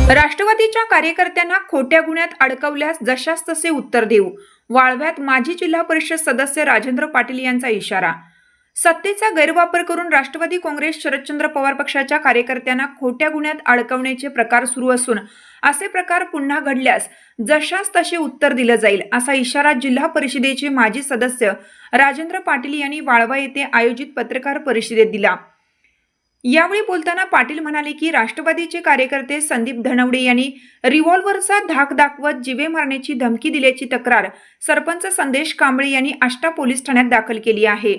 राष्ट्रवादीच्या कार्यकर्त्यांना खोट्या गुन्ह्यात अडकवल्यास जशास तसे उत्तर देऊ. वाळव्यात माजी जिल्हा परिषद सदस्य राजेंद्र पाटील यांचा इशारा. सत्तेचा गैरवापर करून राष्ट्रवादी काँग्रेस शरदचंद्र पवार पक्षाच्या कार्यकर्त्यांना खोट्या गुन्ह्यात अडकवण्याचे प्रकार सुरू असून असे प्रकार पुन्हा घडल्यास जशास तसे उत्तर दिले जाईल, असा इशारा जिल्हा परिषदेचे माजी सदस्य राजेंद्र पाटील यांनी वाळवा येथे आयोजित पत्रकार परिषदेत दिला. यावेळी बोलताना पाटील म्हणाले की राष्ट्रवादीचे कार्यकर्ते संदीप धनवडे यांनी रिव्हॉल्व्हरचा धाक दाखवत जीवे मारण्याची धमकी दिल्याची तक्रार सरपंच संदेश कांबळे यांनी आष्टा पोलीस ठाण्यात दाखल केली आहे.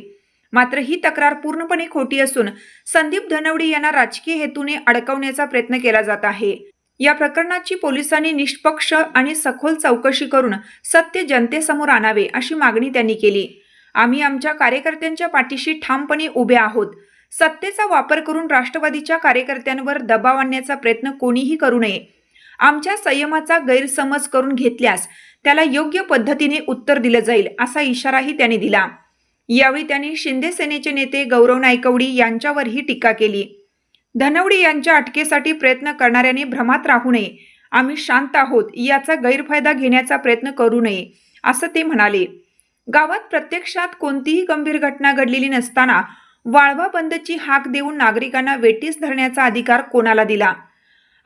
मात्र ही तक्रार पूर्णपणे खोटी असून संदीप धनवडे यांना राजकीय हेतूने अडकवण्याचा प्रयत्न केला जात आहे. या प्रकरणाची पोलिसांनी निष्पक्ष आणि सखोल चौकशी करून सत्य जनतेसमोर आणावे, अशी मागणी त्यांनी केली. आम्ही आमच्या कार्यकर्त्यांच्या पाठीशी ठामपणे उभे आहोत. सत्तेचा वापर करून राष्ट्रवादीच्या कार्यकर्त्यांवर दबाव आणण्याचा प्रयत्न कोणीही करू नये. आमच्या संयमाचा गैरसमज करून घेतल्यास त्याला योग्य पद्धतीने उत्तर दिले जाईल, असा इशाराही त्यांनी दिला. यावेळी त्यांनी शिंदे सेनेचे नेते गौरव नायकवडी यांच्यावरही टीका केली. धनवडे यांच्या अटकेसाठी प्रयत्न करणाऱ्यांनी भ्रमात राहू नये. आम्ही शांत आहोत, याचा गैरफायदा घेण्याचा प्रयत्न करू नये, असं ते म्हणाले. गावात प्रत्यक्षात कोणतीही गंभीर घटना घडलेली नसताना वाळवा बंदची हाक देऊन नागरिकांना वेठीस धरण्याचा अधिकार कोणाला दिला,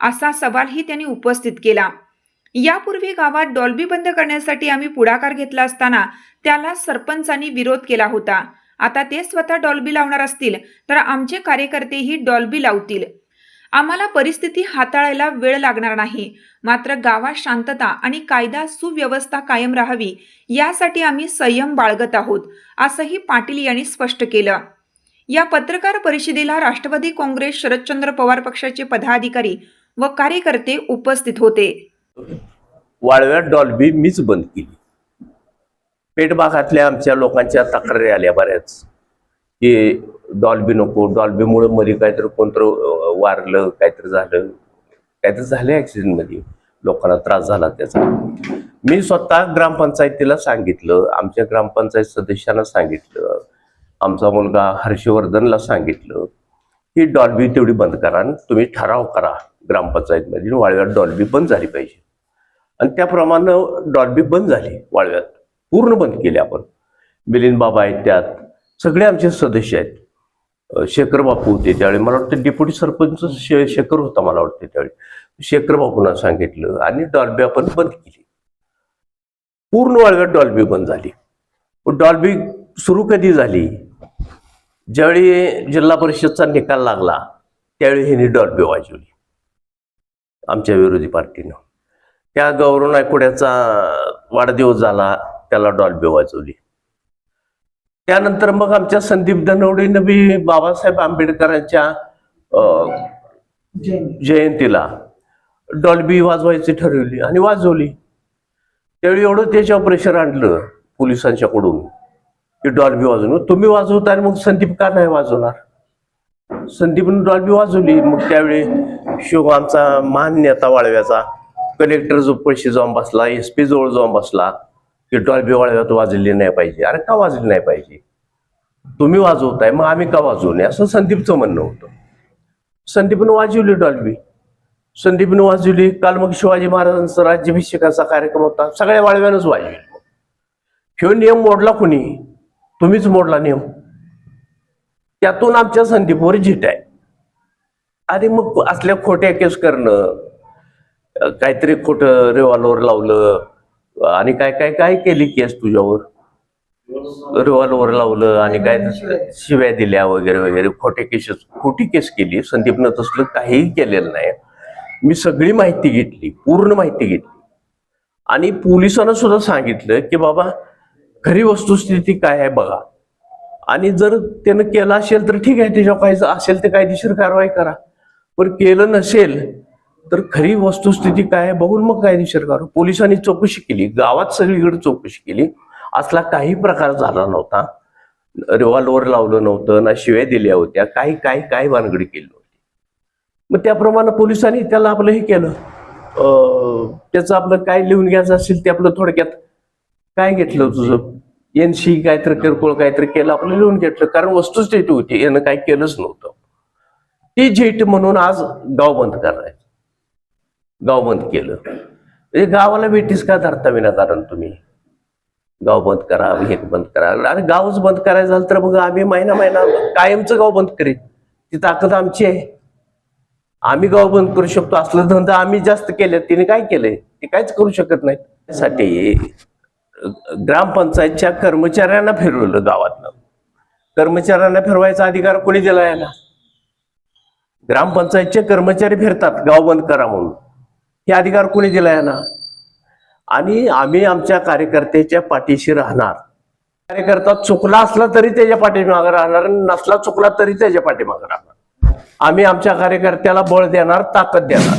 असा सवालही त्यांनी उपस्थित केला. यापूर्वी गावात डॉल्बी बंद करण्यासाठी आम्ही पुढाकार घेतला असताना त्याला सरपंचांनी विरोध केला होता. आता ते स्वतः डॉल्बी लावणार असतील तर आमचे कार्यकर्तेही डॉल्बी लावतील. आम्हाला परिस्थिती हाताळायला वेळ लागणार नाही. मात्र गावात शांतता आणि कायदा सुव्यवस्था कायम राहावी, यासाठी आम्ही संयम बाळगत आहोत, असंही पाटील यांनी स्पष्ट केलं. या पत्रकार परिषदेला राष्ट्रवादी काँग्रेस शरदचंद्र पवार पक्षाचे पदाधिकारी व कार्यकर्ते उपस्थित होते. वाळव्यात डॉल्बी मीच बंद केली. पेठ भागातल्या आमच्या लोकांच्या तक्रारी आल्या बऱ्याच की डॉल्बी नको, डॉल्बीमुळे मध्ये काहीतरी कोणतं वारलं, काहीतरी झालं ॲक्सिडेंटमध्ये, लोकांना त्रास झाला त्याचा. मी स्वतः ग्रामपंचायतीला सांगितलं, आमच्या ग्रामपंचायत सदस्यांना सांगितलं, आमचा मुलगा हर्षवर्धनला सांगितलं की डॉल्बी तेवढी बंद करा आणि तुम्ही ठराव करा ग्रामपंचायतमध्ये, वाळव्यात डॉल्बी बंद झाली पाहिजे. आणि त्याप्रमाणे डॉल्बी बंद झाली. वाळव्यात पूर्ण बंद केली आपण. मिलिंद बाबा आहेत, त्यात सगळे आमचे सदस्य आहेत. शेखर बापू होते त्यावेळी, मला वाटतं डेप्युटी सरपंच शेखर होता, मला वाटतं त्यावेळी शेखर बापूंना सांगितलं आणि डॉल्बी आपण बंद केली. पूर्ण वाळव्यात डॉल्बी बंद झाली. डॉल्बी सुरू कधी झाली? ज्यावेळी जिल्हा परिषदचा निकाल लागला त्यावेळी ह्यांनी डॉल्बी वाजवली आमच्या विरोधी पार्टीनं. त्या गौरव नायकवड्याचा वाढदिवस झाला, त्याला डॉल्बी वाजवली. त्यानंतर मग आमच्या संदीप धनवडेनं बी बाबासाहेब आंबेडकरांच्या जयंतीला डॉल्बी वाजवायची ठरवली आणि वाजवली. त्यावेळी एवढं त्याच्यावर प्रेशर आणलं पोलिसांच्याकडून की डॉल्बी वाजवून तुम्ही वाजवता आणि मग संदीप का नाही वाजवणार? संदीपने डॉल्बी वाजवली. मग त्यावेळी आमचा महान नेता वाळव्याचा कलेक्टर जो पैसे जाऊन बसला, SP जवळ जाऊन बसला की डॉल्बी वाळव्यात वाजवली नाही पाहिजे. अरे का वाजली नाही पाहिजे? तुम्ही वाजवताय, मग आम्ही का वाजवू नये, असं संदीपचं म्हणणं होतं. संदीपने वाजवली डॉल्बी. संदीपने वाजवली. काल मग शिवाजी महाराजांचा राज्याभिषेकाचा कार्यक्रम होता, सगळ्या वाळव्यानंच वाजवली. ह्यो नियम मोडला कोणी? तुम्हीच मोडला नियम. त्यातून आमच्या संदीपवर झीट आहे. आणि मग असल्या खोट्या केस करणं, काहीतरी खोटं रिव्हॉल्वर लावलं आणि काय काय काय केली केस तुझ्यावर, रिव्हॉल्वर लावलं आणि काय शिव्या दिल्या वगैरे वगैरे, खोटी केस केली. संदीपनं तसलं काहीही केलेलं नाही. मी सगळी माहिती घेतली, पूर्ण माहिती घेतली आणि पोलिसांना सुद्धा सांगितलं की बाबा खरी वस्तुस्थिती काय आहे बघा, आणि जर त्यानं केलं असेल तर ठीक आहे, त्याच्यावर काही असेल तर कायदेशीर कारवाई करा. पण केलं नसेल तर खरी वस्तुस्थिती काय आहे बघून मग कायदेशीर कारवाई. पोलिसांनी चौकशी केली, गावात सगळीकडे चौकशी केली. असला काही प्रकार झाला नव्हता. रिव्हॉल्वर लावलं नव्हतं, ना शिव्या दिल्या होत्या, काही भानगडी केली नव्हती. मग त्याप्रमाणे पोलिसांनी त्याला आपलं हे केलं. त्याचं आपलं काय लिहून घ्यायचं असेल ते आपलं थोडक्यात काय घेतलं तुझं NC काहीतरी किरकोळ काहीतरी केलं, आपलं लिहून घेतलं. कारण वस्तुस्थिती होती, यानं काही केलंच नव्हतं. ती झीट म्हणून आज गाव बंद करायचं. गाव बंद केलं. म्हणजे गावाला भेटीस का धरता विनाकारण तुम्ही? गाव बंद करा, हे बंद करा. आणि गावच बंद करायचं झालं तर मग आम्ही महिना कायमचं गाव बंद करीत. ती ताकद आमची आहे. आम्ही गाव बंद करू शकतो. असलं धंदा आम्ही जास्त केले. तिने काय केलंय? ते काहीच करू शकत नाहीत. त्यासाठी ग्रामपंचायतच्या कर्मचाऱ्यांना फिरवलं गावातनं. कर्मचाऱ्यांना फिरवायचा अधिकार कोणी दिला आहे ना? ग्रामपंचायतचे कर्मचारी फिरतात गाव बंद करा म्हणून. हे अधिकार कोणी दिला आहे ना? आणि आम्ही आमच्या कार्यकर्त्याच्या पाठीशी राहणार. कार्यकर्ता चुकला असला तरी त्याच्या पाठीमागे राहणार, नसला चुकला तरी त्याच्या पाठीमागे राहणार. आम्ही आमच्या कार्यकर्त्याला बळ देणार, ताकद देणार.